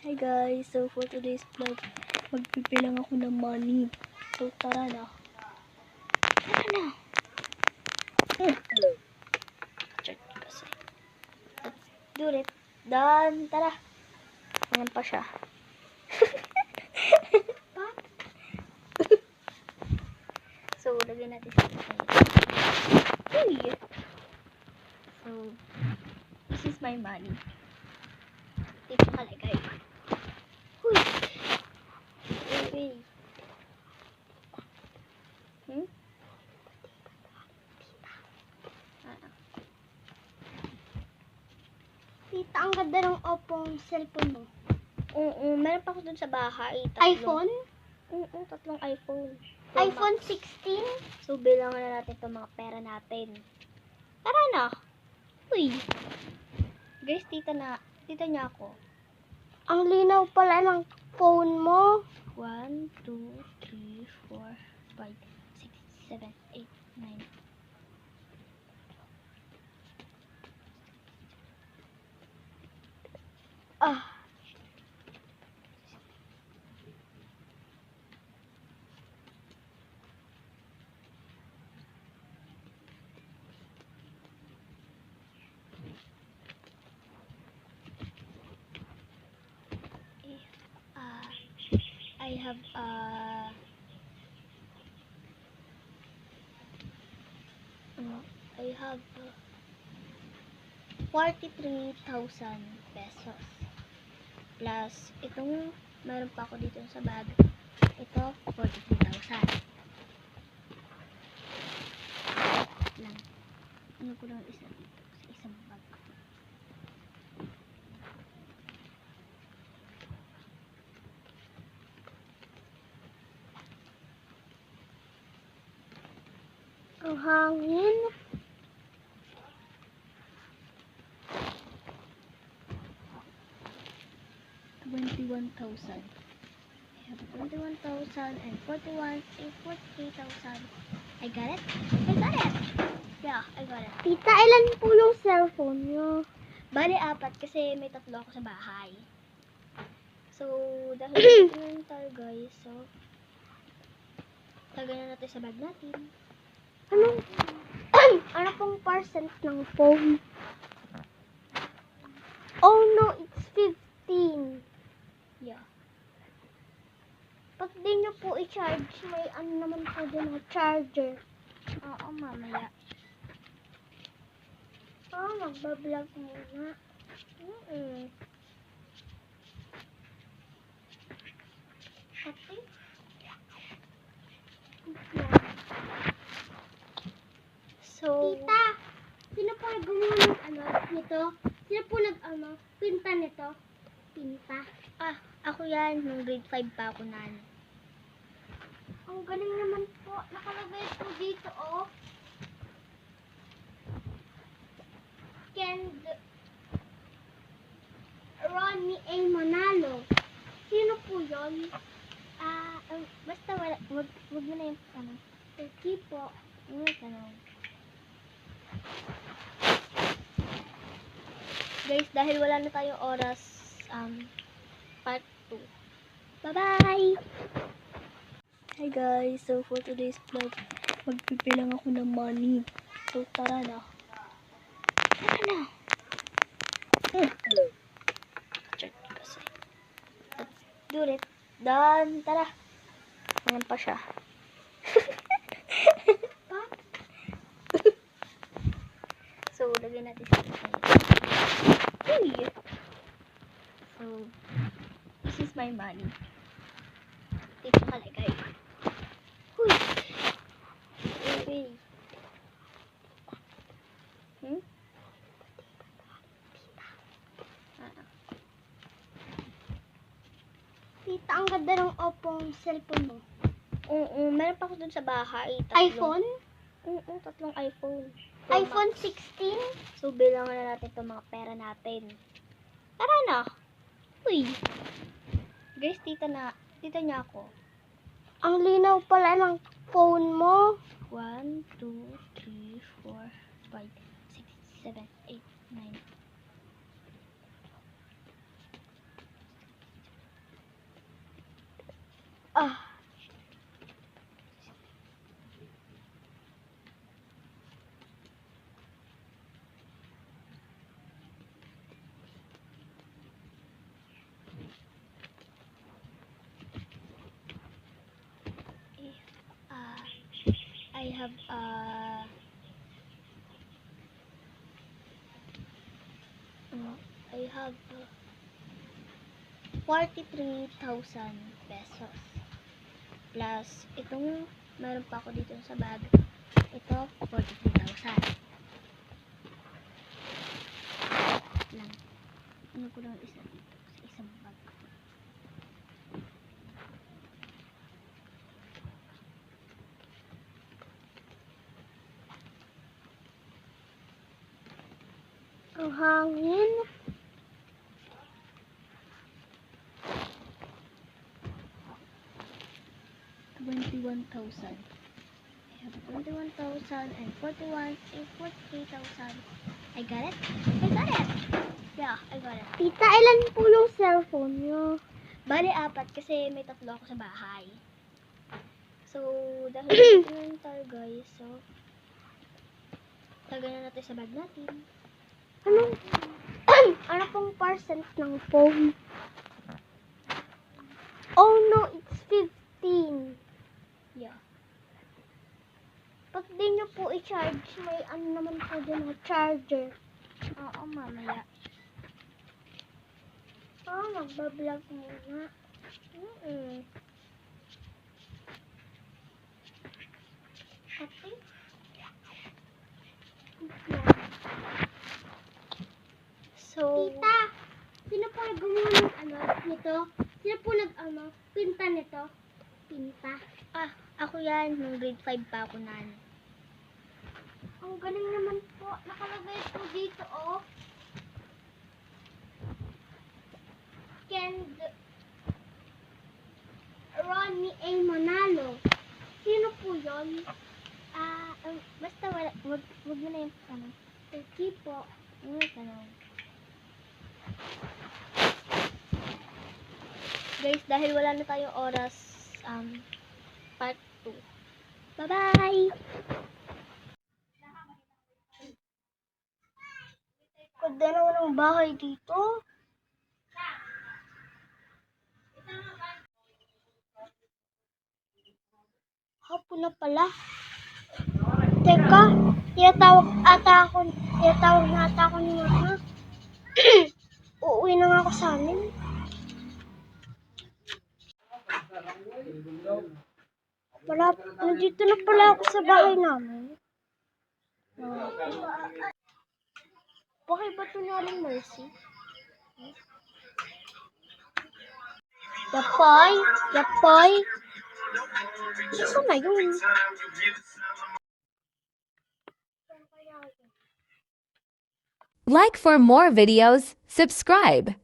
Hi guys, so for today's vlog, magpipilang ako ng money. So tara na. Tara na. Hello. Check kasi. Let's do it. Done. Tara. Ayan pa siya. So, lagyan natin siya. Hey! So, this is my money. Dito kalagay. Huy! Hey! Tita, ang ganda ng Oppo cellphone mo. Oo, meron pa ako dun sa bahay. iPhone? Oo, tatlong iPhone. iPhone 16? So, bilangan na natin itong mga pera natin. Tara na! Uy! Guys, tita niya ako. Ang linaw pala ng phone mo. 1, 2, 3, 4, 5, 6, 7, 8, 9. Ah. I have I have 43,000 pesos. Plus, itong meron pa ako dito sa bag. Ito, 43,000. Lang. Ano ko lang isa dito sa isang bag. Ang hangin. $21,000. I have 21,000 and 41 and 43,000. I got it? I got it! Yeah, I got it. Tita, ilan po yung cellphone nyo? Bali, 4 kasi may 3 ako sa bahay. So, dahil yun tayo guys. So, tagay na natin sa bag natin. Ano pong percent ng phone? Oh no, it's 15. Yeah. Pag di nyo po i-charge, may ano naman po dyan na charger. Oo, mamaya. Magbablog muna. Ate? So, Tita, sino po gumawa ng nito? Sino po pinta nito? Pinta. ako yan. Nung grade 5 pa ako nan. Ang galing naman po. Nakalagay po dito, oh. Kend Ronnie A. Manalo. Sino po yun? Basta wag mo na yung tanong. Turkey po. Tanong. Guys, dahil wala na tayong oras, part 2. Bye-bye! Hi guys, so for today's vlog, magpipilang ako ng money. So tara na. Tara na! Hello. Check kasi. Let's do it. Done. Tara. Ayan pa siya. So, lagyan natin siya. Hey! So, this is my money. Dito kalagay. Huy! Hey! Tita, ang ganda ng Oppo cellphone mo. Oo, meron pa ako dun sa bahay. iPhone? Oo, 3 iPhone. iPhone 16? So, bilangan na natin itong mga pera natin. Tara na! Uy! Guys, tita niya ako. Ang linaw pala ng phone mo. 1, 2, 3, 4, 5, 6, 7, 8, 9. have I have 43,000 pesos. Plus, itong meron pa ako dito sa bag. Ito, 43,000. Lang. Ano ko lang isa dito sa isang bag. Ang hangin. 21,000. I have 21,000 and 41 and 43,000. I got it? I got it! Yeah, I got it. Tita, ilan po yung cellphone niyo? Bali, 4 kasi may 3 ako sa bahay. So, dahil ito na tayo guys. So, lagay na natin sa bag natin. Anong, ano pong percent ng phone? Oh no, it's 15. Yeah. Pag di nyo po i-charge, may ano naman po dyan na charger. Oo, mamaya. Magbablog muna. Okay. So, Tita, sino po gumawa ng nito? Sino po pinta nito? Pinta. ako yan. Nung grade 5 pa ako nan. Ang galing naman po. Nakalagay po dito, oh. Ronnie A. Manalo. Sino po yun? Basta wag mo na yung tanong. Thank po. Tanong. Guys, dahil wala na tayong oras, part 2. Bye-bye! Ganda naman ang bahay dito. Hapon na pala. Teka, tinatawag na ata ako ni Mama. Uuwi na nga ako sa amin. Nandito na pala ako sa bahay namin. Bakit ba ito namin Mercy? Yapay? Saan na yun? Like for more videos, subscribe.